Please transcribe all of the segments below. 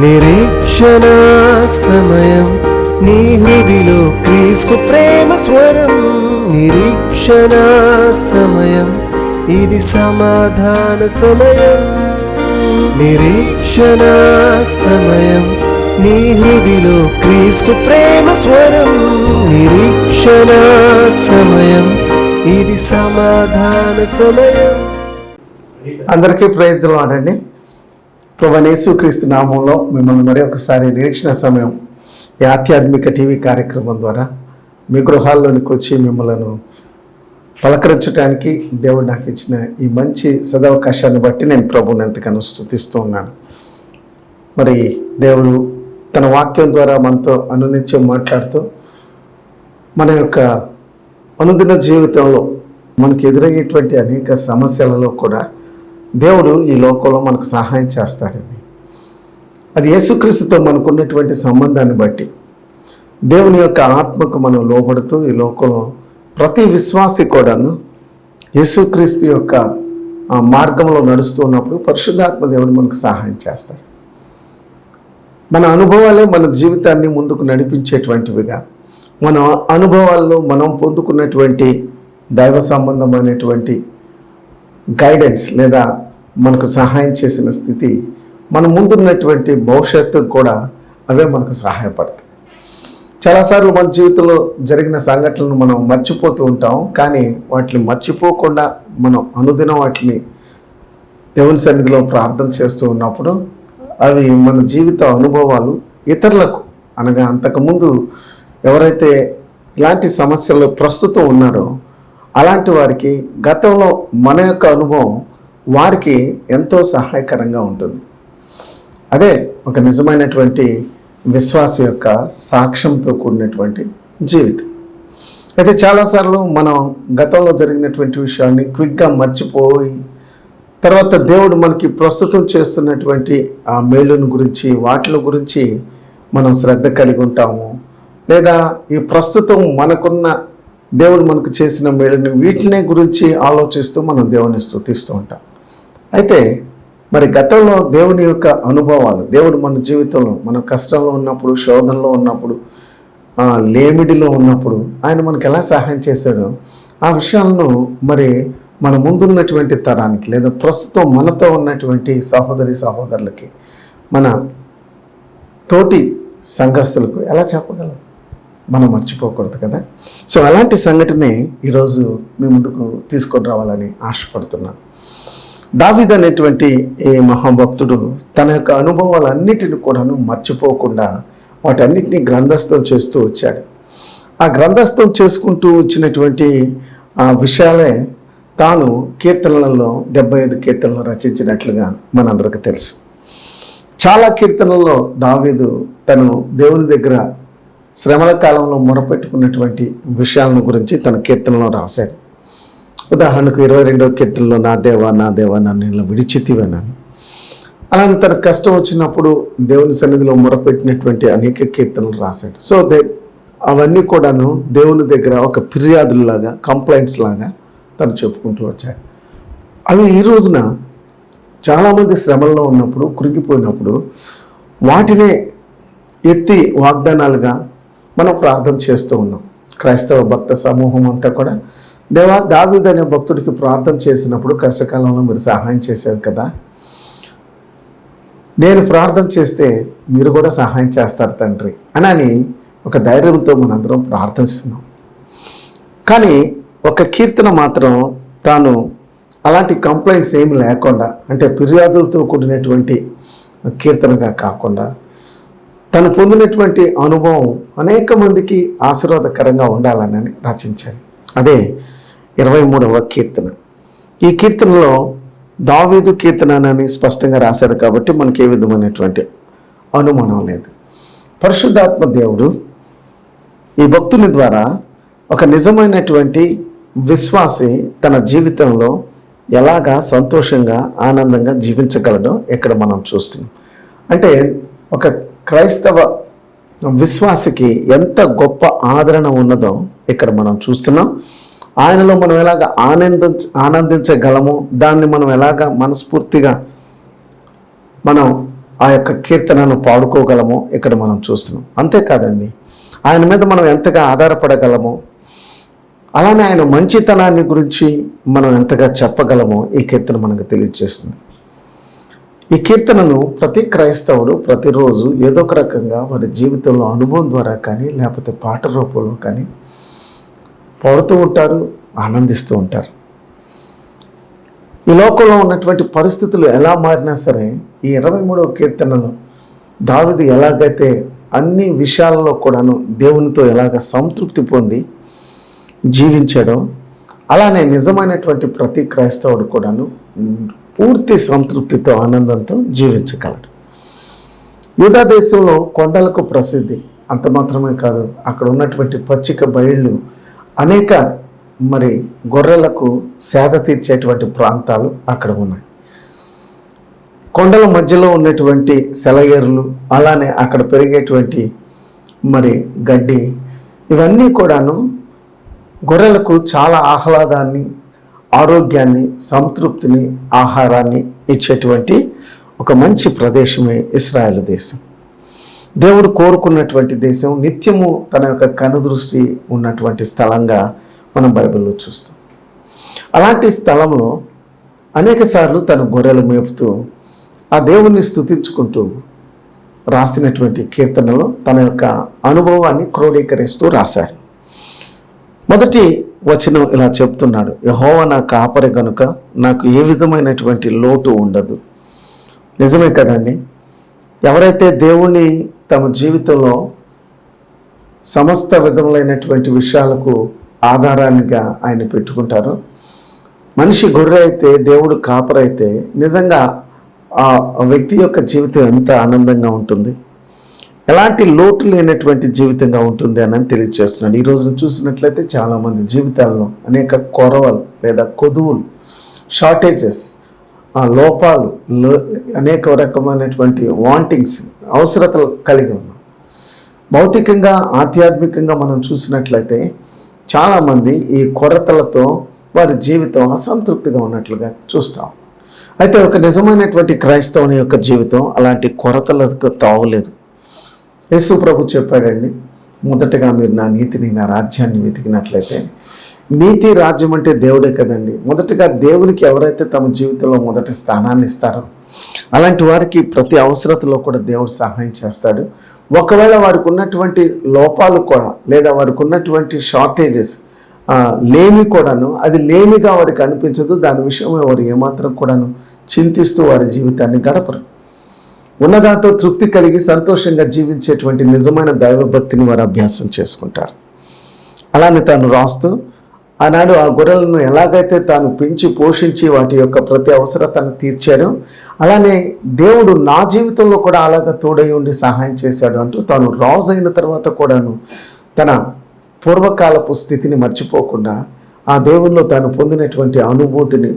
నిరీక్షణ సమయం నీ హృదిలో క్రీస్తు ప్రేమ స్వరం. నిరీక్షణ సమయం ఇది సమాధాన సమయం. నిరీక్షణ సమయం నీ హృదిలో క్రీస్తు ప్రేమ స్వరం. నిరీక్షణ సమయం ఇది సమాధాన సమయం. అందరికీ ప్రైజ్ ది లార్డ్ అండి. ప్రభువైన యేసుక్రీస్తు నామంలో మిమ్మల్ని మరి ఒకసారి నిరీక్షణ సమయం ఈ ఆధ్యాత్మిక టీవీ కార్యక్రమం ద్వారా మీ గృహాల్లోనికి వచ్చి మిమ్మల్ని పలకరించడానికి దేవుడు నాకు ఇచ్చిన ఈ మంచి సదవకాశాన్ని బట్టి నేను ప్రభువుని ఎంతగానో స్తుతిస్తూ ఉన్నాను. మరి దేవుడు తన వాక్యం ద్వారా మనతో అనునిత్యం మాట్లాడుతూ మన యొక్క అనుదిన జీవితంలో మనకు ఎదురయ్యేటువంటి అనేక సమస్యలలో కూడా దేవుడు ఈ లోకంలో మనకు సహాయం చేస్తాడండి. అది యేసుక్రీస్తుతో మనకున్నటువంటి సంబంధాన్ని బట్టి దేవుని యొక్క ఆత్మకు మనం లోబడుతూ ఈ లోకంలో ప్రతి విశ్వాసి కూడాను యేసుక్రీస్తు యొక్క మార్గంలో నడుస్తూ ఉన్నప్పుడు పరిశుద్ధాత్మ దేవుడు మనకు సహాయం చేస్తాడు. మన అనుభవాలే మన జీవితాన్ని ముందుకు నడిపించేటువంటివిగా, మన అనుభవాల్లో మనం పొందుకున్నటువంటి దైవ సంబంధమైనటువంటి గైడెన్స్ లేదా మనకు సహాయం చేసిన స్థితి మన ముందున్నటువంటి భవిష్యత్తుకు కూడా అవే మనకు సహాయపడతాయి. చాలాసార్లు మన జీవితంలో జరిగిన సంఘటనలను మనం మర్చిపోతూ ఉంటాం. కానీ వాటిని మర్చిపోకుండా మనం అనుదినం వాటిని దేవుని సన్నిధిలో ప్రార్థన చేస్తూ ఉన్నప్పుడు అవి మన జీవిత అనుభవాలు ఇతరులకు, అనగా అంతకుముందు ఎవరైతే ఇలాంటి సమస్యలు ప్రస్తుతం ఉన్నారో అలాంటి వారికి గతంలో మన యొక్క అనుభవం వారికి ఎంతో సహాయకరంగా ఉంటుంది. అదే ఒక నిజమైనటువంటి విశ్వాస యొక్క సాక్ష్యంతో కూడినటువంటి జీవితం. అయితే చాలాసార్లు మనం గతంలో జరిగినటువంటి విషయాన్ని క్విక్గా మర్చిపోయి తర్వాత దేవుడు మనకి ప్రస్తుతం చేస్తున్నటువంటి ఆ మేలుని గురించి వాటి గురించి మనం శ్రద్ధ కలిగి ఉంటాము. లేదా ఈ ప్రస్తుతం మనకున్న దేవుడు మనకు చేసిన మేలుని వీటినే గురించి ఆలోచిస్తూ మనం దేవుని స్తుతిస్తూ ఉంటాం. అయితే మరి గతంలో దేవుని యొక్క అనుభవాలు, దేవుడు మన జీవితంలో మన కష్టంలో ఉన్నప్పుడు, శోధనలో ఉన్నప్పుడు, లేమిడిలో ఉన్నప్పుడు ఆయన మనకు ఎలా సహాయం చేశాడో ఆ విషయాలను మరి మన ముందున్నటువంటి తరానికి లేదా ప్రస్తుతం మనతో ఉన్నటువంటి సహోదరి సహోదరులకి, మన తోటి సంఘస్థులకు ఎలా చెప్పగలం? మనం మర్చిపోకూడదు కదా. సో అలాంటి సంఘటనే ఈరోజు మీ ముందుకు తీసుకొని రావాలని ఆశపడుతున్నాను. దావీదు అనేటువంటి ఈ మహాభక్తుడు తన యొక్క అనుభవాలన్నిటిని కూడాను మర్చిపోకుండా వాటన్నిటిని గ్రంథస్థం చేస్తూ వచ్చాడు. ఆ గ్రంథస్థం చేసుకుంటూ వచ్చినటువంటి ఆ విషయాలే తాను కీర్తనలలో 75 కీర్తనలు రచించినట్లుగా మనందరికీ తెలుసు. చాలా కీర్తనల్లో దావీదు తను దేవుని దగ్గర శ్రమల కాలంలో మొరపెట్టుకున్నటువంటి విషయాలను గురించి తన కీర్తనలో రాశాడు. ఉదాహరణకు 22వ కీర్తనలో నా దేవా నన్ను ఇలా విడిచితివన్నాను. అలానే తన కష్టం వచ్చినప్పుడు దేవుని సన్నిధిలో మొరపెట్టినటువంటి అనేక కీర్తనలు రాశాడు. సో అవన్నీ కూడాను దేవుని దగ్గర ఒక ఫిర్యాదులాగా, కంప్లైంట్స్ లాగా తను చెప్పుకుంటూ వచ్చాడు. అవి ఈ రోజున చాలామంది శ్రమల్లో ఉన్నప్పుడు, కురిగిపోయినప్పుడు వాటినే ఎత్తి వాగ్దానాలుగా మనం ప్రార్థన చేస్తూ ఉన్నాం. క్రైస్తవ భక్త సమూహం అంతా కూడా దేవా, దావీదు అనే భక్తుడికి ప్రార్థన చేసినప్పుడు కష్టకాలంలో మీరు సహాయం చేశారు కదా, నేను ప్రార్థన చేస్తే మీరు కూడా సహాయం చేస్తారు తండ్రి అని ఒక ధైర్యంతో మనందరం ప్రార్థిస్తున్నాం. కానీ ఒక కీర్తన మాత్రం తాను అలాంటి కంప్లైంట్స్ ఏమి లేకుండా, అంటే ఫిర్యాదులతో కూడినటువంటి కీర్తనగా కాకుండా తను పొందినటువంటి అనుభవం అనేక మందికి ఆశీర్వాదకరంగా ఉండాలని రచించాడు. అదే 23వ కీర్తన. ఈ కీర్తనలో దావీదు కీర్తన అని స్పష్టంగా రాశారు కాబట్టి మనకి ఏ విధమైనటువంటి అనుమానం లేదు. పరిశుద్ధాత్మ దేవుడు ఈ భక్తుని ద్వారా ఒక నిజమైనటువంటి విశ్వాసి తన జీవితంలో ఎలాగా సంతోషంగా ఆనందంగా జీవించగలడో ఇక్కడ మనం చూస్తున్నాం. అంటే ఒక క్రైస్తవ విశ్వాసికి ఎంత గొప్ప ఆదరణ ఉన్నదో ఇక్కడ మనం చూస్తున్నాం. ఆయనలో మనం ఎలాగ ఆనందించగలము, దాన్ని మనం ఎలాగ మనస్ఫూర్తిగా మనం ఆ యొక్క కీర్తనను పాడుకోగలమో ఇక్కడ మనం చూస్తున్నాం. అంతేకాదండి, ఆయన మీద మనం ఎంతగా ఆధారపడగలమో, అలానే ఆయన మంచితనాన్ని గురించి మనం ఎంతగా చెప్పగలమో ఈ కీర్తన మనకు తెలియజేస్తుంది. ఈ కీర్తనను ప్రతి క్రైస్తవుడు ప్రతిరోజు ఏదో ఒక రకంగా వారి జీవితంలో అనుభవం ద్వారా కానీ లేకపోతే పాట రూపంలో కానీ పాడుతూ ఉంటారు, ఆనందిస్తూ ఉంటారు. ఈ లోకంలో ఉన్నటువంటి పరిస్థితులు ఎలా మారినా సరే ఈ 23వ కీర్తనలో దావీదు ఎలాగైతే అన్ని విషయాలలో కూడాను దేవునితో ఎలాగ సంతృప్తి పొంది జీవించాడో, అలానే నిజమైనటువంటి ప్రతి క్రైస్తవుడు కూడాను పూర్తి సంతృప్తితో ఆనందంతో జీవించగలడు. యూదా దేశంలో కొండలకు ప్రసిద్ధి. అంత మాత్రమే కాదు, అక్కడ ఉన్నటువంటి పచ్చిక బయళ్ళు అనేక గొర్రెలకు సేద తీర్చేటువంటి ప్రాంతాలు అక్కడ ఉన్నాయి. కొండల మధ్యలో ఉన్నటువంటి సెలయేరులు, అలానే అక్కడ పెరిగేటువంటి గడ్డి, ఇవన్నీ కూడాను గొర్రెలకు చాలా ఆహ్లాదాన్ని, ఆరోగ్యాన్ని, సంతృప్తిని, ఆహారాన్ని ఇచ్చేటువంటి ఒక మంచి ప్రదేశమే ఇశ్రాయేలు దేశం. దేవుడు కోరుకున్నటువంటి దేశం, నిత్యము తన యొక్క కనుదృష్టి ఉన్నటువంటి స్థలంగా మనం బైబిల్లో చూస్తాం. అలాంటి స్థలంలో అనేక సార్లు తన గొర్రెలు మేపుతూ ఆ దేవుణ్ణి స్తుతించుకుంటూ రాసినటువంటి కీర్తనలో తన యొక్క అనుభవాన్ని క్రోడీకరిస్తూ రాశాడు. మొదటి వచనం ఇలా చెప్తున్నాడు, యెహోవా నా కాపరి గనుక నాకు ఏ విధమైనటువంటి లోటు ఉండదు. నిజమే కదండి. ఎవరైతే దేవుణ్ణి తమ జీవితంలో సమస్త విధములైనటువంటి విషయాలకు ఆధారానిగా ఆయన పెట్టుకుంటారో, మనిషి గొర్రె అయితే, దేవుడు కాపరైతే నిజంగా ఆ వ్యక్తి యొక్క జీవితం ఎంత ఆనందంగా ఉంటుంది, ఎలాంటి లోటు లేనటువంటి జీవితంగా ఉంటుంది అని తెలియజేస్తున్నాడు. ఈ రోజున చూసినట్లయితే చాలామంది జీవితాల్లో అనేక కొరవలు లేదా కొదువులు, షార్టేజెస్, లోపాలు, అనేక రకమైనటువంటి వాంటింగ్స్, అవసరతలు కలిగి ఉన్నాం. భౌతికంగా, ఆధ్యాత్మికంగా మనం చూసినట్లయితే చాలామంది ఈ కొరతలతో వారి జీవితం అసంతృప్తిగా ఉన్నట్లుగా చూస్తాం. అయితే ఒక నిజమైనటువంటి క్రైస్తవుని యొక్క జీవితం అలాంటి కొరతలకు తావులేదు. యేసు ప్రభు చెప్పాడండి, మొదటగా మీరు నా నీతిని, నా రాజ్యాన్ని వెతికినట్లయితే, నీతి రాజ్యం అంటే దేవుడే కదండి. మొదటగా దేవునికి ఎవరైతే తమ జీవితంలో మొదటి స్థానాన్ని ఇస్తారో అలాంటి వారికి ప్రతి అవసరతలో కూడా దేవుడు సహాయం చేస్తాడు. ఒకవేళ వారికి ఉన్నటువంటి లోపాలు కూడా లేదా వారికి ఉన్నటువంటి షార్టేజెస్ లేమి కూడాను, అది లేమిగా వారికి అనిపించదు. దాని విషయమే వారు ఏమాత్రం కూడాను చింతిస్తూ వారి జీవితాన్ని గడపరు. ఉన్నదాంతో తృప్తి కలిగి సంతోషంగా జీవించేటువంటి నిజమైన దైవభక్తిని వారు అభ్యాసం చేసుకుంటారు. అలానే తాను రాస్తూ ఆనాడు ఆ గొర్రెలను ఎలాగైతే తాను పెంచి పోషించి వాటి యొక్క ప్రతి అవసరతను తీర్చాడో, అలానే దేవుడు నా జీవితంలో కూడా అలాగ తోడై ఉండి సహాయం చేశాడు అంటూ తాను రాజు అయిన తర్వాత కూడాను తన పూర్వకాలపు స్థితిని మర్చిపోకుండా ఆ దేవుల్లో తాను పొందినటువంటి అనుభూతిని,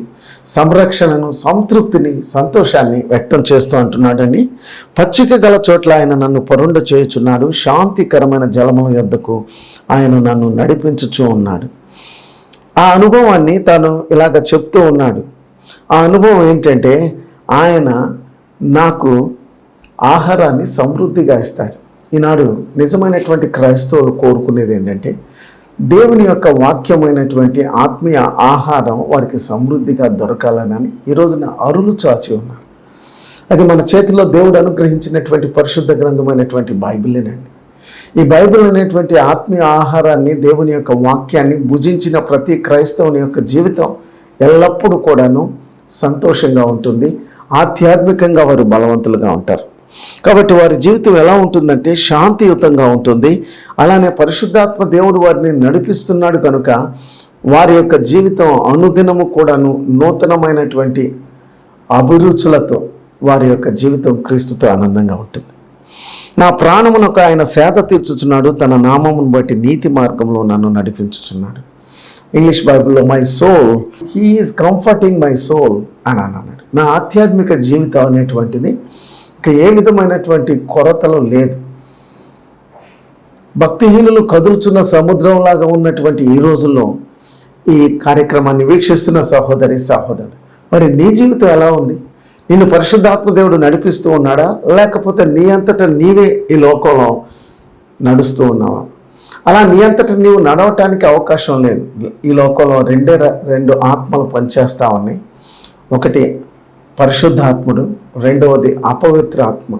సంరక్షణను, సంతృప్తిని, సంతోషాన్ని వ్యక్తం చేస్తూ అంటున్నాడని, పచ్చిక గల చోట్ల ఆయన నన్ను పరుండ చేయుచున్నాడు, శాంతికరమైన జలముల యొద్దకు ఆయన నన్ను నడిపించుచూ ఉన్నాడు. ఆ అనుభవాన్ని తాను ఇలాగ చెప్తూ ఉన్నాడు. ఆ అనుభవం ఏంటంటే, ఆయన నాకు ఆహారాన్ని సమృద్ధిగా ఇస్తాడు. ఈనాడు నిజమైనటువంటి క్రైస్తవులు కోరుకునేది ఏంటంటే, దేవుని యొక్క వాక్యమైనటువంటి ఆత్మీయ ఆహారం వారికి సమృద్ధిగా దొరకాలని ఈ రోజున అరులు చాచి ఉన్నారు. అది మన చేతిలో దేవుడు అనుగ్రహించినటువంటి పరిశుద్ధ గ్రంథమైనటువంటి బైబిలేనండి. ఈ బైబిల్ అనేటువంటి ఆత్మీయ ఆహారాన్ని, దేవుని యొక్క వాక్యాన్ని భుజించిన ప్రతి క్రైస్తవుని యొక్క జీవితం ఎల్లప్పుడూ కూడాను సంతోషంగా ఉంటుంది. ఆధ్యాత్మికంగా వారు బలవంతులుగా ఉంటారు. కాబట్టి వారి జీవితం ఎలా ఉంటుందంటే శాంతియుతంగా ఉంటుంది. అలానే పరిశుద్ధాత్మ దేవుడు వారిని నడిపిస్తున్నాడు కనుక వారి యొక్క జీవితం అనుదినము కూడాను నూతనమైనటువంటి అభిరుచులతో వారి యొక్క జీవితం క్రీస్తుతో ఆనందంగా ఉంటుంది. నా ప్రాణమునకు ఆయన సేద తీర్చుచున్నాడు, తన నామమును బట్టి నీతి మార్గంలో నన్ను నడిపించుచున్నాడు. ఇంగ్లీష్ బైబిల్లో my soul, he is comforting my soul అని అన్నాడు. నా ఆధ్యాత్మిక జీవితం అనేటువంటిది ఇక ఏ విధమైనటువంటి కొరతలు లేదు. భక్తిహీనులు కదులుచున్న సముద్రంలాగా ఉన్నటువంటి ఈ రోజుల్లో ఈ కార్యక్రమాన్ని వీక్షిస్తున్న సహోదరి, సహోదరుడు, మరి నీ జీవితం ఎలా ఉంది? నిన్ను పరిశుద్ధాత్మ దేవుడు నడిపిస్తూ ఉన్నాడా, లేకపోతే నీ అంతటా నీవే ఈ లోకంలో నడుస్తూ ఉన్నావా? అలా నీ అంతటా నీవు నడవటానికి అవకాశం లేదు. ఈ లోకంలో రెండు ఆత్మలు పనిచేస్తా ఉన్నాయి. ఒకటి పరిశుద్ధాత్ముడు, రెండవది అపవిత్ర ఆత్మ.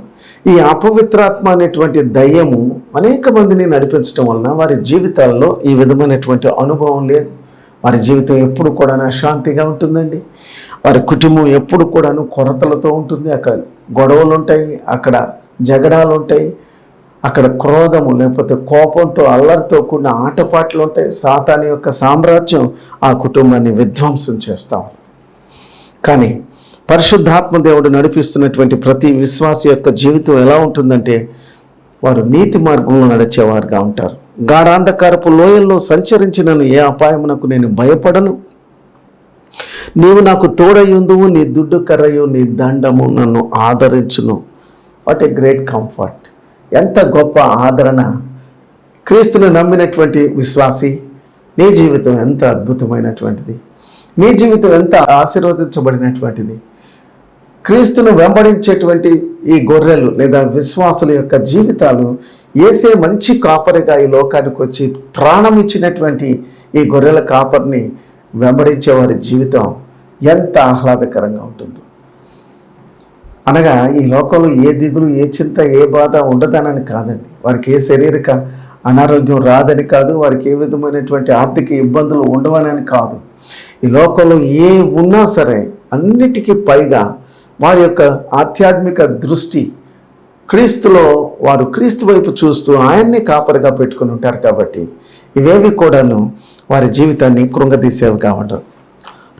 ఈ అపవిత్రాత్మ అనేటువంటి దయ్యము అనేక మందిని నడిపించడం వలన వారి జీవితాల్లో ఈ విధమైనటువంటి అనుభవం లేదు. వారి జీవితం ఎప్పుడు కూడా అశాంతిగా ఉంటుందండి. వారి కుటుంబం ఎప్పుడు కూడాను కొరతలతో ఉంటుంది. అక్కడ గొడవలు ఉంటాయి, అక్కడ జగడాలు ఉంటాయి, అక్కడ క్రోధము లేకపోతే కోపంతో అల్లరితో కూడిన ఆటపాటలు ఉంటాయి. సాతాను యొక్క సామ్రాజ్యం ఆ కుటుంబాన్ని విధ్వంసం చేస్తాం. కానీ పరిశుద్ధాత్మ దేవుడు నడిపిస్తున్నటువంటి ప్రతి విశ్వాసి యొక్క జీవితం ఎలా ఉంటుందంటే, వారు నీతి మార్గంలో నడిచేవారుగా ఉంటారు. గాఢాంధకారపు లోయల్లో సంచరించినను ఏ అపాయమునకు నేను భయపడను. నీవు నాకు తోడయుందువు, నీ దుడ్డు కర్రయు నీ దండము నన్ను ఆదరించును. What a great comfort! ఎంత గొప్ప ఆదరణ! క్రీస్తును నమ్మినటువంటి విశ్వాసి, నీ జీవితం ఎంత అద్భుతమైనటువంటిది! నీ జీవితం ఎంత ఆశీర్వదించబడినటువంటిది! క్రీస్తును వెంబడించేటువంటి ఈ గొర్రెలు లేదా విశ్వాసుల యొక్క జీవితాలు యేసే మంచి కాపరిగా ఈ లోకానికి వచ్చి ప్రాణం ఇచ్చినటువంటి ఈ గొర్రెల కాపరిని వెంబడించే వారి జీవితం ఎంత ఆహ్లాదకరంగా ఉంటుందో. అనగా ఈ లోకంలో ఏ దిగులు, ఏ చింత, ఏ బాధ ఉండదనని కాదండి. వారికి ఏ శారీరక అనారోగ్యం రాదని కాదు, వారికి ఏ విధమైనటువంటి ఆర్థిక ఇబ్బందులు ఉండవనని కాదు. ఈ లోకంలో ఏ ఉన్నా సరే అన్నిటికీ పైగా వారి యొక్క ఆధ్యాత్మిక దృష్టి క్రీస్తులో, వారు క్రీస్తు వైపు చూస్తూ ఆయన్ని కాపరిగా పెట్టుకుని ఉంటారు. కాబట్టి ఇవేవి కూడాను వారి జీవితాన్ని కృంగదీసేవిగా ఉండవు.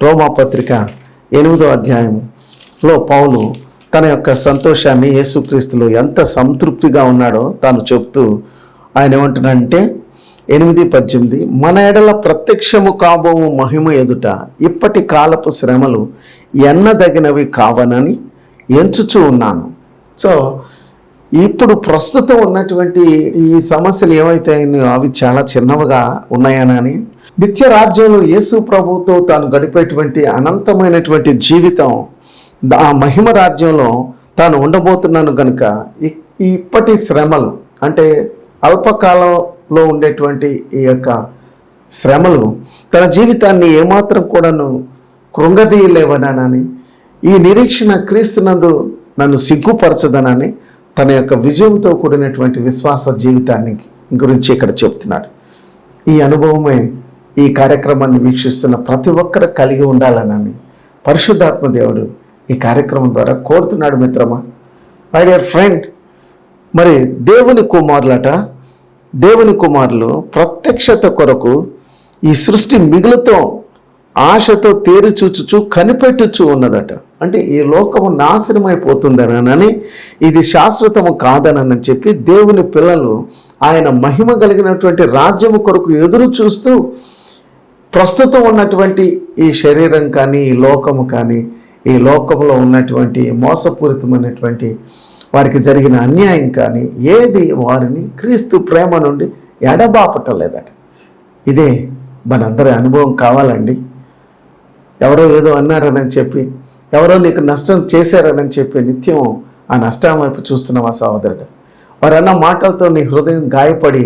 రోమాపత్రిక 8వ అధ్యాయంలో పౌలు తన యొక్క సంతోషాన్ని యేసుక్రీస్తులో ఎంత సంతృప్తిగా ఉన్నాడో తాను చెప్తూ ఆయన ఏమంటున్నాడంటే 8:18, మన ఎడల ప్రత్యక్షము కాబోవు మహిమ ఎదుట ఇప్పటి కాలపు శ్రమలు ఎన్నదగినవి కావనని ఎంచుచూ ఉన్నాను. సో ఇప్పుడు ప్రస్తుతం ఉన్నటువంటి ఈ సమస్యలు ఏవైతే అవి చాలా చిన్నవిగా ఉన్నాయనని, నిత్య రాజ్యంలో యేసు ప్రభువుతో తాను గడిపేటువంటి అనంతమైనటువంటి జీవితం, ఆ మహిమ రాజ్యంలో తాను ఉండబోతున్నాను కనుక ఇప్పటి శ్రమలు అంటే అల్పకాలంలో ఉండేటువంటి ఈ యొక్క శ్రమలు తన జీవితాన్ని ఏమాత్రం కూడాను కృంగదీయలేవనని, ఈ నిరీక్షణ క్రీస్తునందు నన్ను సిగ్గుపరచదనని తన యొక్క విజయంతో కూడినటువంటి విశ్వాస జీవితాన్ని గురించి ఇక్కడ చెప్తున్నాడు. ఈ అనుభవమే ఈ కార్యక్రమాన్ని వీక్షిస్తున్న ప్రతి ఒక్కరు కలిగి ఉండాలనని పరిశుద్ధాత్మ దేవుడు ఈ కార్యక్రమం ద్వారా కోరుతున్నాడు. మిత్రమా, మై డియర్ ఫ్రెండ్, మరి దేవుని కుమారులు ప్రత్యక్షత కొరకు ఈ సృష్టి మిగులుతో ఆశతో తేరి చూచుచు కనిపెట్టుచు ఉన్నదట. అంటే ఈ లోకము నాశనమైపోతుందనని, ఇది శాశ్వతము కాదనని చెప్పి దేవుని పిల్లలు ఆయన మహిమ కలిగినటువంటి రాజ్యము కొరకు ఎదురు చూస్తూ ప్రస్తుతం ఉన్నటువంటి ఈ శరీరం కానీ, ఈ లోకము కానీ, ఈ లోకంలో ఉన్నటువంటి మోసపూరితమైనటువంటి వారికి జరిగిన అన్యాయం కానీ ఏది వారిని క్రీస్తు ప్రేమ నుండి ఎడబాపటలేదట. ఇదే మనందరి అనుభవం కావాలండి. ఎవరో ఏదో అన్నారని చెప్పి, ఎవరో నీకు నష్టం చేశారని చెప్పి నిత్యం ఆ నష్టం వైపు చూస్తున్నావా సహోదరుడు? వారు అన్న మాటలతో నీ హృదయం గాయపడి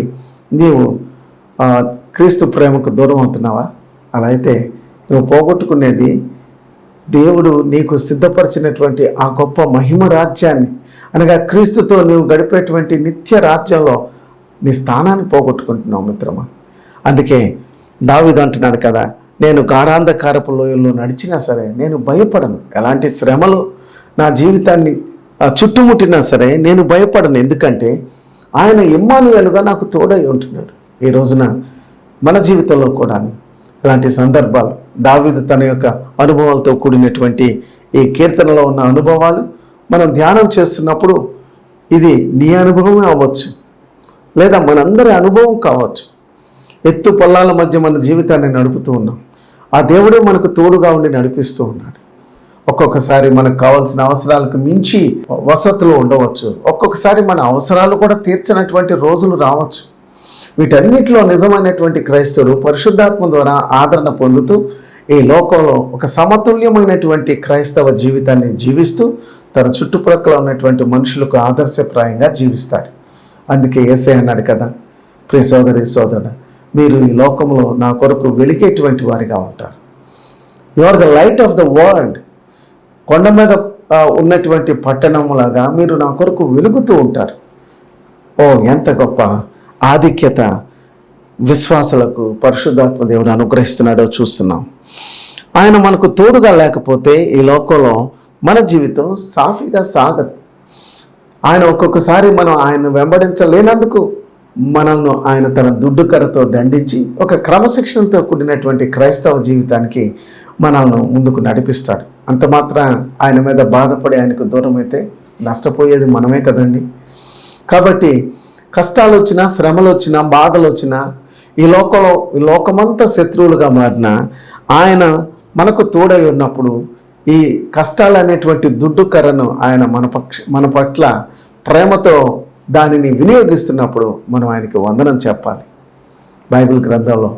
నీవు క్రీస్తు ప్రేమకు దూరం అవుతున్నావా? అలా అయితే నువ్వు పోగొట్టుకునేది దేవుడు నీకు సిద్ధపరిచినటువంటి ఆ గొప్ప మహిమ రాజ్యాన్ని, అనగా క్రీస్తుతో నీవు గడిపేటువంటి నిత్య రాజ్యంలో నీ స్థానాన్ని పోగొట్టుకుంటున్నావు మిత్రమా. అందుకే దావీదు అంటున్నాడు కదా, నేను గాఢాంధకారపు లోయల్లో నడిచినా సరే నేను భయపడను. ఎలాంటి శ్రమలు నా జీవితాన్ని చుట్టుముట్టినా సరే నేను భయపడను, ఎందుకంటే ఆయన ఇమ్మానుయేలుగా నాకు తోడై ఉంటున్నాడు. ఈ రోజున మన జీవితంలో కూడా ఇలాంటి సందర్భాలు, దావీదు తన యొక్క అనుభవాలతో కూడినటువంటి ఈ కీర్తనలో ఉన్న అనుభవాలు మనం ధ్యానం చేస్తున్నప్పుడు ఇది నీ అనుభవమే అవ్వచ్చు, లేదా మనందరి అనుభవం కావచ్చు. ఎత్తు పొల్లాల మధ్య మన జీవితాన్ని నడుపుతూ ఉన్నాం. ఆ దేవుడే మనకు తోడుగా ఉండి నడిపిస్తూ ఉన్నాడు. ఒక్కొక్కసారి మనకు కావాల్సిన అవసరాలకు మించి వసతులు ఉండవచ్చు, ఒక్కొక్కసారి మన అవసరాలు కూడా తీర్చినటువంటి రోజులు రావచ్చు. వీటన్నిటిలో నిజమైనటువంటి క్రైస్తవుడు పరిశుద్ధాత్మ ద్వారా ఆదరణ పొందుతూ ఈ లోకంలో ఒక సమతుల్యమైనటువంటి క్రైస్తవ జీవితాన్ని జీవిస్తూ తన చుట్టుప్రక్కల ఉన్నటువంటి మనుషులకు ఆదర్శప్రాయంగా జీవిస్తాడు. అందుకే యేసయ్య అన్నాడు కదా, ప్రియ సోదరి సోదరుడు, మీరు ఈ లోకంలో నా కొరకు వెలిగేటువంటి వారిగా ఉంటారు. You are the light of the world. కొండ మీద ఉన్నటువంటి పట్టణములాగా మీరు నా కొరకు వెలుగుతూ ఉంటారు. ఓ, ఎంత గొప్ప ఆధిక్యత విశ్వాసులకు పరిశుద్ధాత్మ దేవుడు అనుగ్రహిస్తున్నాడో చూస్తున్నాం. ఆయన మనకు తోడుగా లేకపోతే ఈ లోకంలో మన జీవితం సాఫీగా సాగదు. ఆయన ఒక్కొక్కసారి మనం ఆయన వెంబడించలేనందుకు మనల్ని ఆయన తన దుడ్డుకరతో దండించి ఒక క్రమశిక్షణతో కూడినటువంటి క్రైస్తవ జీవితానికి మనల్ని ముందుకు నడిపిస్తాడు. అంత మాత్రం ఆయన మీద బాధపడి ఆయనకు దూరం అయితే నష్టపోయేది మనమే కదండి. కాబట్టి కష్టాలు వచ్చినా, శ్రమలు వచ్చినా, బాధలు వచ్చినా, ఈ లోకమంతా శత్రువులుగా మారినా ఆయన మనకు తోడై ఉన్నప్పుడు ఈ కష్టాలు అనేటువంటి దుడ్డు కర్రను ఆయన మన పట్ల ప్రేమతో దానిని వినియోగిస్తున్నప్పుడు మనం ఆయనకి వందనం చెప్పాలి. బైబిల్ గ్రంథంలో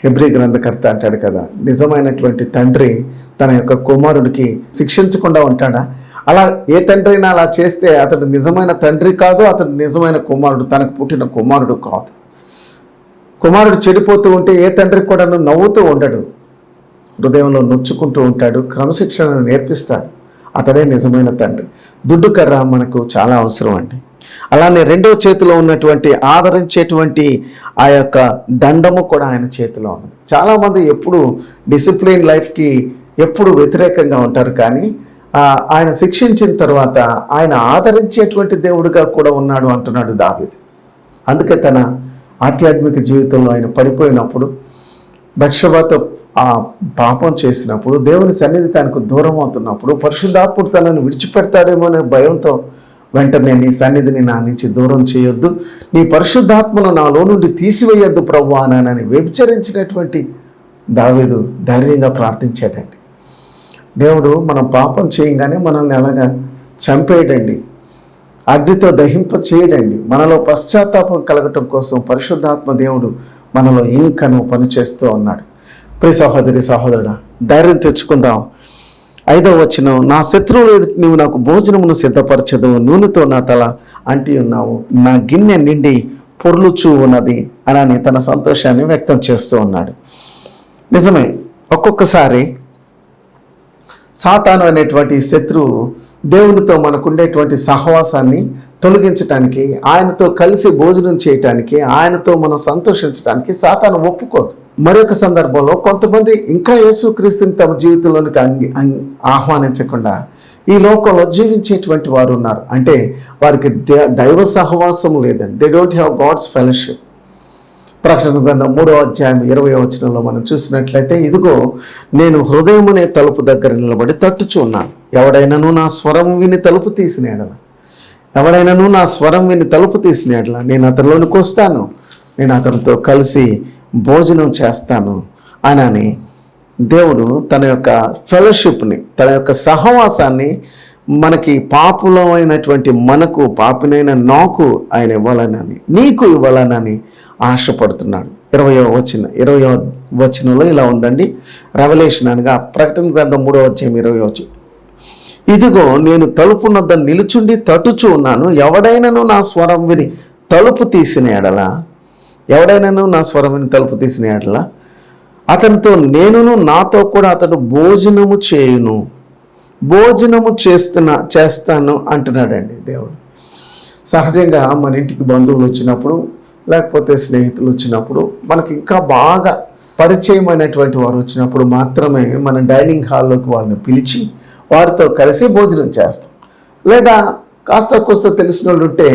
హెబ్రీ గ్రంథకర్త అంటాడు కదా, నిజమైనటువంటి తండ్రి తన యొక్క కుమారుడికి శిక్షించకుండా ఉంటాడా? అలా ఏ తండ్రి అయినా అలా చేస్తే అతడు నిజమైన తండ్రి కాదు, అతడు నిజమైన కుమారుడు, తనకు పుట్టిన కుమారుడు కాదు. కుమారుడు చెడిపోతూ ఉంటే ఏ తండ్రి కూడా నవ్వుతూ ఉండడు, హృదయంలో నొచ్చుకుంటూ ఉంటాడు, క్రమశిక్షణను నేర్పిస్తాడు. అతడే నిజమైన తండ్రి. దుడ్డు కర్ర మనకు చాలా అవసరం అండి. అలానే రెండవ చేతిలో ఉన్నటువంటి ఆదరించేటువంటి ఆ యొక్క దండము కూడా ఆయన చేతిలో ఉన్నది. చాలామంది ఎప్పుడు డిసిప్లిన్ లైఫ్కి ఎప్పుడు వ్యతిరేకంగా ఉంటారు, కానీ ఆయన శిక్షించిన తర్వాత ఆయన ఆదరించేటువంటి దేవుడిగా కూడా ఉన్నాడు అంటున్నాడు దావీదు. అందుకే తన ఆధ్యాత్మిక జీవితంలో ఆయన పడిపోయినప్పుడు, బత్షెబతో ఆ పాపం చేసినప్పుడు, దేవుని సన్నిధి తనకు దూరం అవుతున్నప్పుడు, పరిశుద్ధాత్ముడు తనను విడిచిపెడతాడేమో అనే భయంతో వెంటనే నీ సన్నిధిని నా నుంచి దూరం చేయొద్దు, నీ పరిశుద్ధాత్మను నాలో నుండి తీసివేయొద్దు ప్రభువా అని వ్యభిచరించినటువంటి దావీదు ధైర్యంగా ప్రార్థించాడండి. దేవుడు మనం పాపం చేయగానే మనల్ని అలాగా చంపేయడండి, అగ్నితో దహింప చేయడండి. మనలో పశ్చాత్తాపం కలగటం కోసం పరిశుద్ధాత్మ దేవుడు మనలో ఇంకను పనిచేస్తూ ఉన్నాడు. ప్రియ సహోదరి సహోదరుడా, ధైర్యం తెచ్చుకుందాం. 5వ వచనం, నా శత్రువులు ఎదుట నీవు నాకు భోజనమును సిద్ధపరచదు, నూనెతో నా తల అంటి ఉన్నావు, నా గిన్నె నిండి పొర్లుచూ ఉన్నది అని తన సంతోషాన్ని వ్యక్తం చేస్తూ ఉన్నాడు. నిజమే, ఒక్కొక్కసారి సాతాను అనేటువంటి శత్రువు దేవునితో మనకుండేటువంటి సహవాసాన్ని తొలగించడానికి, ఆయనతో కలిసి భోజనం చేయటానికి, ఆయనతో మనం సంతోషించడానికి సాతాను ఒప్పుకోదు. మరొక సందర్భంలో కొంతమంది ఇంకా యేసుక్రీస్తుని తమ జీవితంలోనికి ఆహ్వానించకుండా ఈ లోకంలో జీవించేటువంటి వారు ఉన్నారు. అంటే వారికి దైవ సహవాసం లేదండి. They don't have God's fellowship. ప్రకటన గ్రంథం 3వ అధ్యాయం 20వ వచనంలో మనం చూసినట్లయితే, ఇదిగో నేను హృదయమునే తలుపు దగ్గర నిలబడి తట్టుచు ఉన్నాను, ఎవడైనాను నా స్వరం విని తలుపు తీసిన ఎడల నేను అతనిలోనికి వస్తాను, నేను అతనితో కలిసి భోజనం చేస్తాను అని దేవుడు తన యొక్క ఫెలోషిప్ని, తన యొక్క సహవాసాన్ని మనకి పాపులమైనటువంటి మనకు, పాపినైన నాకు ఆయన ఇవ్వాలనని, నీకు ఇవ్వాలనని ఆశపడుతున్నాడు. 20వ వచనంలో ఇలా ఉందండి. రెవల్యూషన్ అనగా ప్రకటన గ్రంథం 3వ అధ్యాయం 20వ వచనం, ఇదిగో నేను తలుపు వద్ద నిలుచుండి తట్టుచూ ఉన్నాను, ఎవడైనాను నా స్వరం విని తలుపు తీసిన ఎడల అతనితో నేనును నాతో కూడా అతడు భోజనము చేస్తాను అంటున్నాడండి దేవుడు. సహజంగా మన ఇంటికి బంధువులు వచ్చినప్పుడు, లేకపోతే స్నేహితులు వచ్చినప్పుడు, మనకి ఇంకా బాగా పరిచయమైనటువంటి వారు వచ్చినప్పుడు మాత్రమే మన డైనింగ్ హాల్లోకి వాళ్ళని పిలిచి వారితో కలిసి భోజనం చేస్తాం. లేదా కాస్త కోస్త తెలిసిన వాళ్ళు ఉంటే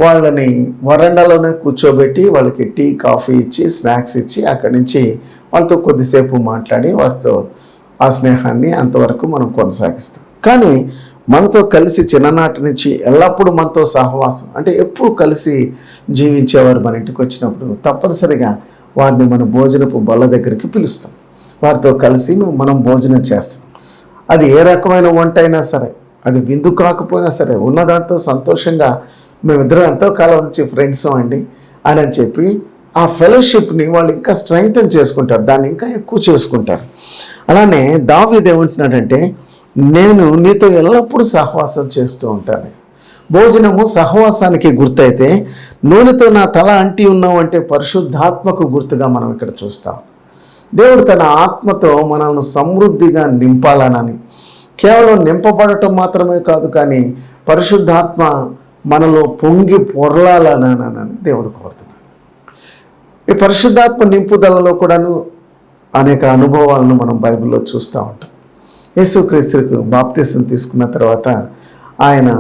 వాళ్ళని వరండాలోనే కూర్చోబెట్టి వాళ్ళకి టీ, కాఫీ ఇచ్చి, స్నాక్స్ ఇచ్చి, అక్కడి నుంచి వాళ్ళతో కొద్దిసేపు మాట్లాడి వారితో ఆ స్నేహాన్ని అంతవరకు మనం కొనసాగిస్తాం. కానీ మనతో కలిసి చిన్ననాటి నుంచి ఎల్లప్పుడూ మనతో సహవాసం, అంటే ఎప్పుడు కలిసి జీవించేవారు మన ఇంటికి వచ్చినప్పుడు తప్పనిసరిగా వారిని మన భోజనపు బల్ల దగ్గరికి పిలుస్తాం. వారితో కలిసి మనం భోజనం చేస్తాం. అది ఏ రకమైన వంట అయినా సరే, అది విందు కాకపోయినా సరే, ఉన్నదాంతో సంతోషంగా మేమిద్దరం ఎంతో కాలం నుంచి ఫ్రెండ్స్ అండి అని చెప్పి ఆ ఫెలోషిప్ని వాళ్ళు ఇంకా స్ట్రెంగ్తన్ చేసుకుంటారు, దాన్ని ఇంకా ఎక్కువ చేసుకుంటారు. అలానే దావీదు ఏమంటున్నాడంటే, నేను నీతో ఎల్లప్పుడూ సహవాసం చేస్తూ ఉంటాను. భోజనము సహవాసానికి గుర్తయితే, నూనెతో నా తల అంటి ఉన్నావు అంటే పరిశుద్ధాత్మకు గుర్తుగా మనం ఇక్కడ చూస్తాం. దేవుడు తన ఆత్మతో మనల్ని సమృద్ధిగా నింపాలనని, కేవలం నింపబడటం మాత్రమే కాదు, కానీ పరిశుద్ధాత్మ మనలో పొంగి పొరలాలనని దేవుడు కోరుతున్నాడు. ఈ పరిశుద్ధాత్మ నింపుదలలో కూడాను అనేక అనుభవాలను మనం బైబిల్లో చూస్తూ ఉంటాం. యేసుక్రీస్తుకు బాప్తిసం తీసుకున్న తర్వాత ఆయన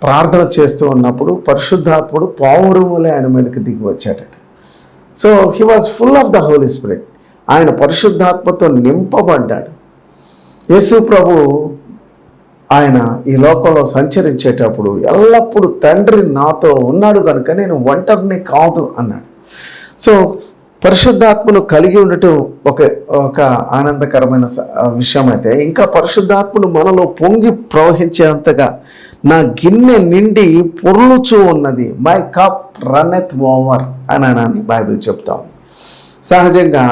ప్రార్థన చేస్తూ ఉన్నప్పుడు పరిశుద్ధాత్ముడు పావురములే ఆయన మీదకి దిగి వచ్చాడట. So he was full of the Holy Spirit. ఆయన పరిశుద్ధాత్మతో నింపబడ్డాడు. యేసు ప్రభు ఆయన ఈ లోకంలో సంచరించేటప్పుడు ఎల్లప్పుడూ తండ్రి నాతో ఉన్నాడు కనుక నేను ఒంటరిని కాదు అన్నాడు. సో పరిశుద్ధాత్మను కలిగి ఉండటం ఒక ఆనందకరమైన విషయం అయితే, ఇంకా పరిశుద్ధాత్మను మనలో పొంగి ప్రవహించేంతగా నా గిన్నె నిండి పొర్లుచూ ఉన్నది, మై కప్ రన్నెత్ ఓవర్ అని బైబిల్ చెప్తాం. సహజంగా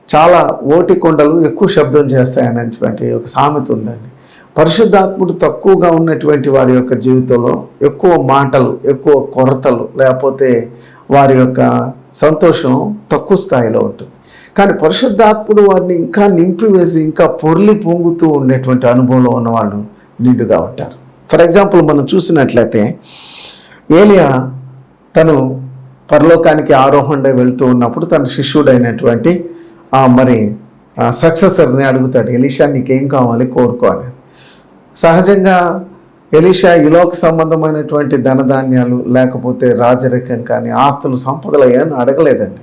చాలా ఓటి కొండలు ఎక్కువ శబ్దం చేస్తాయనేటువంటి ఒక సామెత ఉందండి. పరిశుద్ధాత్ముడు తక్కువగా ఉన్నటువంటి వారి యొక్క జీవితంలో ఎక్కువ మాటలు, ఎక్కువ కొరతలు, లేకపోతే వారి యొక్క సంతోషం తక్కువ స్థాయిలో ఉంటుంది. కానీ పరిశుద్ధాత్ముడు వారిని ఇంకా నింపివేసి ఇంకా పొర్లి పొంగుతూ ఉండేటువంటి అనుభవంలో ఉన్నవాళ్ళు నిండుగా ఉంటారు. ఫర్ ఎగ్జాంపుల్ మనం చూసినట్లయితే, ఏలియా తను పరలోకానికి ఆరోహణగా వెళ్తూ ఉన్నప్పుడు తన శిష్యుడైనటువంటి సక్సెసర్ని అడుగుతాడు, ఎలీషా నీకేం కావాలి కోరుకోవాలి. సహజంగా ఎలీషా ఈలోక సంబంధమైనటువంటి ధనధాన్యాలు లేకపోతే రాజరికం కానీ ఆస్తులు సంపదలు అయ్యాని అడగలేదండి.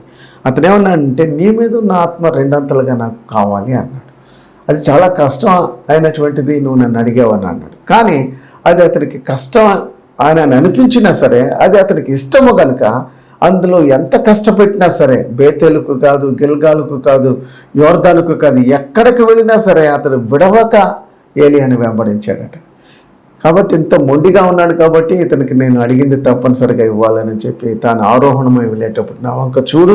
అతను ఏమన్నాడంటే, నీ మీద ఉన్న ఆత్మ రెండంతలుగా నాకు కావాలి అన్నాడు. అది చాలా కష్టం అయినటువంటిది, నువ్వు నన్ను అడిగావని అన్నాడు. కానీ అది అతనికి కష్టం ఆయన అనిపించినా సరే, అది అతనికి ఇష్టము కనుక అందులో ఎంత కష్టపెట్టినా సరే, బేతేలుకు కాదు, గిల్గాలుకు కాదు, యోర్దానుకు కాదు, ఎక్కడికి వెళ్ళినా సరే అతను విడవక ఏలియాని వెంబడించాడట. కాబట్టి ఇంత మొండిగా ఉన్నాడు కాబట్టి ఇతనికి నేను అడిగింది తప్పనిసరిగా ఇవ్వాలని చెప్పి తాను ఆరోహణమై వెళ్ళేటప్పుడు, నా వంక చూడు,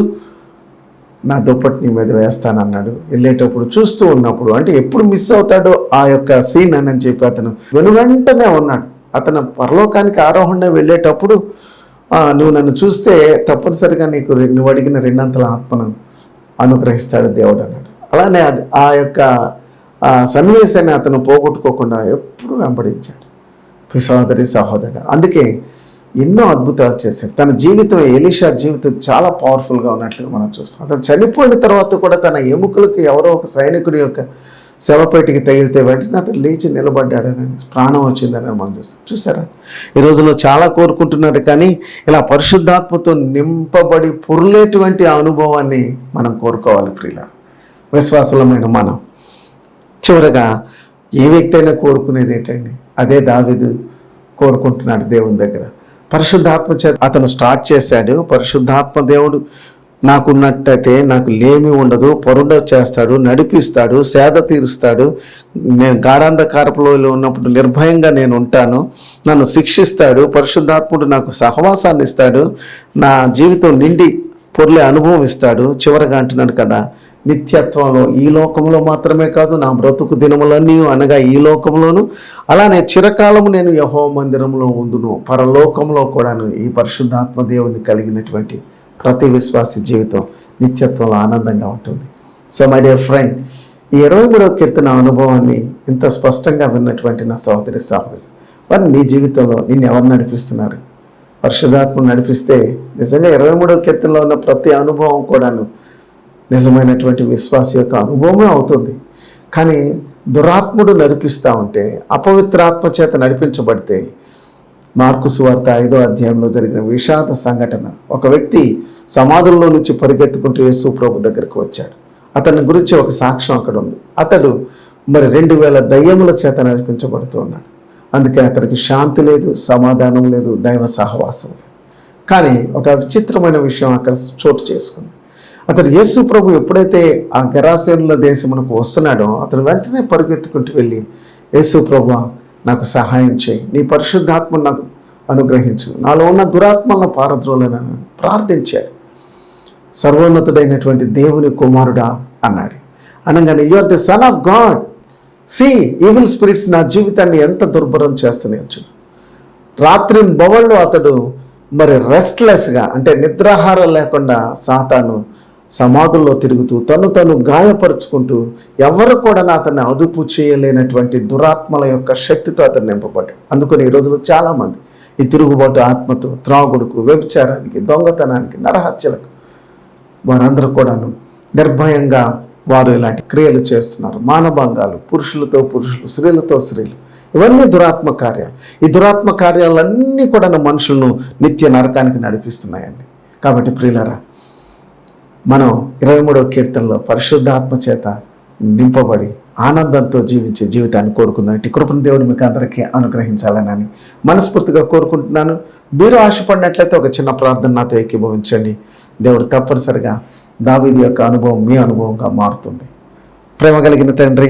నా దుప్పటి నీ మీద వేస్తానన్నాడు. వెళ్ళేటప్పుడు చూస్తూ ఉన్నప్పుడు, అంటే ఎప్పుడు మిస్ అవుతాడో ఆ యొక్క సీన్ అని చెప్పి అతను వెనువెంటనే ఉన్నాడు. అతను పరలోకానికి ఆరోహణ వెళ్ళేటప్పుడు, నువ్వు నన్ను చూస్తే తప్పనిసరిగా నువ్వు అడిగిన రెండంతల ఆత్మను అనుగ్రహిస్తాడు దేవుడు అన్నాడు. అలానే ఆ యొక్క సన్నివేశాన్ని అతను పోగొట్టుకోకుండా ఎప్పుడూ వెంబడించాడు సహోదరి సహోదరుడు. అందుకే ఎన్నో అద్భుతాలు చేశాడు. తన జీవితం, ఎలీషా జీవితం చాలా పవర్ఫుల్గా ఉన్నట్లుగా మనం చూస్తాం. అతను చనిపోయిన తర్వాత కూడా తన ఎముకలకి ఎవరో ఒక సైనికుడి యొక్క శవపేటికి తగిలితే వెంటనే అతను లేచి నిలబడ్డాడని, ప్రాణం వచ్చిందని మనం చూసారా. ఈ రోజుల్లో చాలా కోరుకుంటున్నారు, కానీ ఇలా పరిశుద్ధాత్మతో నింపబడి పొర్లేటువంటి ఆ అనుభవాన్ని మనం కోరుకోవాలి ప్రియుల విశ్వాసమైన మనం. చివరగా ఏ వ్యక్తి అయినా కోరుకునేది ఏంటండి? అదే దావీదు కోరుకుంటున్నాడు దేవుని దగ్గర. పరిశుద్ధాత్మ చేత అతను స్టార్ట్ చేశాడు. పరిశుద్ధాత్మ దేవుడు నాకున్నట్టయితే నాకు లేమి ఉండదు, పొరుడ చేస్తాడు, నడిపిస్తాడు, సేద తీరుస్తాడు. నేను గాఢాంధకారపులో ఉన్నప్పుడు నిర్భయంగా నేను ఉంటాను, నన్ను శిక్షిస్తాడు. పరిశుద్ధాత్ముడు నాకు సహవాసాన్ని ఇస్తాడు, నా జీవితం నిండి పొర్లే అనుభవం ఇస్తాడు. చివరగా అంటున్నాడు కదా, నిత్యత్వంలో ఈ లోకంలో మాత్రమే కాదు, నా బ్రతుకు దినములన్నీ అనగా ఈ లోకంలోను, అలానే చిరకాలము నేను యెహోవా మందిరంలో ఉందును, పరలోకంలో కూడాను ఈ పరిశుద్ధాత్మ దేవుని కలిగినటువంటి ప్రతి విశ్వాసి జీవితం నిత్యత్వంలో ఆనందంగా ఉంటుంది. సో మై డియర్ ఫ్రెండ్, ఈ 23వ కీర్తన అనుభవాన్ని ఇంత స్పష్టంగా విన్నటువంటి నా సహోదరి సహోదరులు, వారు నీ జీవితంలో నిన్ను ఎవరు నడిపిస్తున్నారు? పరిశుద్ధాత్మ నడిపిస్తే నిజంగా 23వ కీర్తనలో ఉన్న ప్రతి అనుభవం కూడాను నిజమైనటువంటి విశ్వాస యొక్క అనుభవమే అవుతుంది. కానీ దురాత్ముడు నడిపిస్తూ ఉంటే, అపవిత్రాత్మ చేత నడిపించబడితే, మార్కు సువార్త 5వ అధ్యాయంలో జరిగిన విషాద సంఘటన, ఒక వ్యక్తి సమాధుల్లో నుంచి పరిగెత్తుకుంటూ యేసు ప్రభు దగ్గరికి వచ్చాడు. అతని గురించి ఒక సాక్ష్యం అక్కడ ఉంది. అతడు 2000 దయ్యముల చేత నడిపించబడుతూ ఉన్నాడు. అందుకే అతనికి శాంతి లేదు, సమాధానం లేదు, దైవ సహవాసం లేదు. కానీ ఒక విచిత్రమైన విషయం అక్కడ చోటు చేసుకుంది. అతను యేసు ప్రభు ఎప్పుడైతే ఆ గెరాసేనుల దేశమునకు వస్తున్నాడో, అతను వెంటనే పరుగెత్తుకుంటూ వెళ్ళి, యేసు ప్రభు నాకు సహాయం చేయి, నీ పరిశుద్ధాత్మను నాకు అనుగ్రహించు, నాలో ఉన్న దురాత్మలను పారద్రోలని ప్రార్థించాడు. సర్వోన్నతుడైనటువంటి దేవుని కుమారుడా అన్నాడు. అనగానే you are the son of God. See evil spirits నా జీవితాన్ని ఎంత దుర్భరం చేస్తున్నాయచ్చు. రాత్రి బవళ్ళు అతడు మరి రెస్ట్లెస్గా, అంటే నిద్రాహారం లేకుండా సాతాను సమాధుల్లో తిరుగుతూ తను గాయపరుచుకుంటూ ఎవరు కూడా అతన్ని అదుపు చేయలేనటువంటి దురాత్మల యొక్క శక్తితో అతను నింపబడ్డాడు. అందుకని ఈ రోజులో చాలామంది ఈ తిరుగుబాటు ఆత్మతో త్రాగుడుకు, వ్యభిచారానికి, దొంగతనానికి, నరహత్యలకు వారందరూ కూడాను నిర్భయంగా వారు ఇలాంటి క్రియలు చేస్తున్నారు. మానభంగాలు, పురుషులతో పురుషులు, స్త్రీలతో స్త్రీలు, ఇవన్నీ దురాత్మ కార్యాలు. ఈ దురాత్మ కార్యాలన్నీ కూడా మనుషులను నిత్య నరకానికి నడిపిస్తున్నాయండి. కాబట్టి ప్రియులారా, మనం 23వ కీర్తనలో పరిశుద్ధాత్మ చేత నింపబడి ఆనందంతో జీవించే జీవితాన్ని కోరుకుందాం. ఇటు కృపను దేవుడు మీకు అందరికీ అనుగ్రహించాలని మనస్ఫూర్తిగా కోరుకుంటున్నాను. మీరు ఆశపడినట్లయితే ఒక చిన్న ప్రార్థన నాతో ఏకీభవించండి. దేవుడు తప్పనిసరిగా దావీదు యొక్క అనుభవం మీ అనుభవంగా మారుతుంది. ప్రేమ కలిగిన తండ్రి,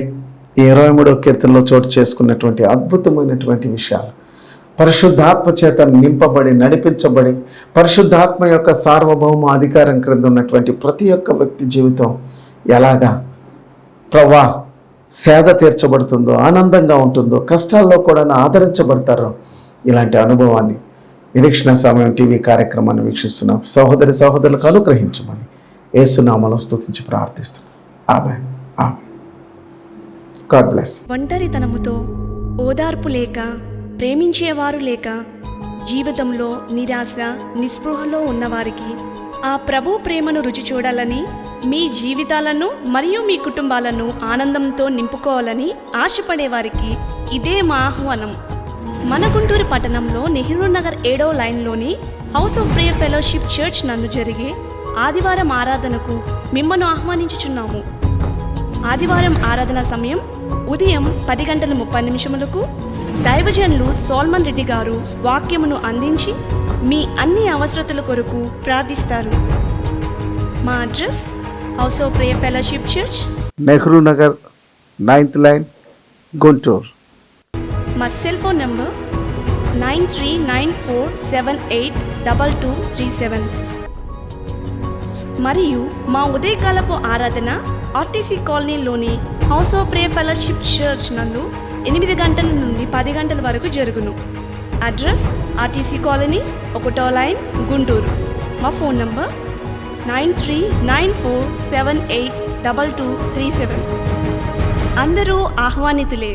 ఈ 23వ కీర్తనలో చోటు చేసుకున్నటువంటి అద్భుతమైనటువంటి విషయాలు, పరిశుద్ధాత్మ చేత నింపబడి నడిపించబడి పరిశుద్ధాత్మ యొక్క సార్వభౌమ అధికారం క్రింద ఉన్నటువంటి ప్రతి ఒక్క వ్యక్తి జీవితం ఎలాగా ప్రవ్వా సేద తీర్చబడుతుందో, ఆనందంగా ఉంటుందో, కష్టాల్లో కూడా ఆదరించబడతారో, ఇలాంటి అనుభవాన్ని నిరీక్షణ సమయం టీవీ కార్యక్రమాన్ని వీక్షిస్తున్నాం సహోదరి సహోదరులకు అనుగ్రహించమని యేసునామములో స్తుతించి ప్రార్థిస్తున్నాం. ఆమేన్. ఆమేన్. God bless. ఒంటరితనముతో, ఓదార్పు లేక, ప్రేమించేవారు లేక, జీవితంలో నిరాశ, నిస్పృహలో ఉన్నవారికి ఆ ప్రభు ప్రేమను రుచి చూడాలని, మీ జీవితాలను మరియు మీ కుటుంబాలను ఆనందంతో నింపుకోవాలని ఆశపడేవారికి ఇదే మా ఆహ్వానం. మన గుంటూరు పట్టణంలో నెహ్రూ నగర్ 7వ లైన్లోని House of Prayer Fellowship Church నందు జరిగే ఆదివారం ఆరాధనకు మిమ్మల్ని ఆహ్వానించుచున్నాము. ఆదివారం ఆరాధన సమయం ఉదయం 10:30 దైవజనులు సోల్మన్ రెడ్డి గారు వాక్యమును అందించి మీ అన్ని అవసరతల కొరకు ప్రార్థిస్తారు. మా address house of Prayer Fellowship church, Nehru Nagar 9th line, Guntur. మా సెల్ ఫోన్ నంబర్ 9394782237 మరియు మా ఉదయకాలపు ఆరాధన ఆర్టీసీ కాలనీలోని house of Prayer Fellowship Church నందు 8 గంటల నుండి 10 గంటల వరకు జరుగును. అడ్రస్ ఆర్టీసీ కాలనీ 1వ లైన్, గుంటూరు. మా ఫోన్ నంబర్ 9394782237. అందరూ ఆహ్వానితులే.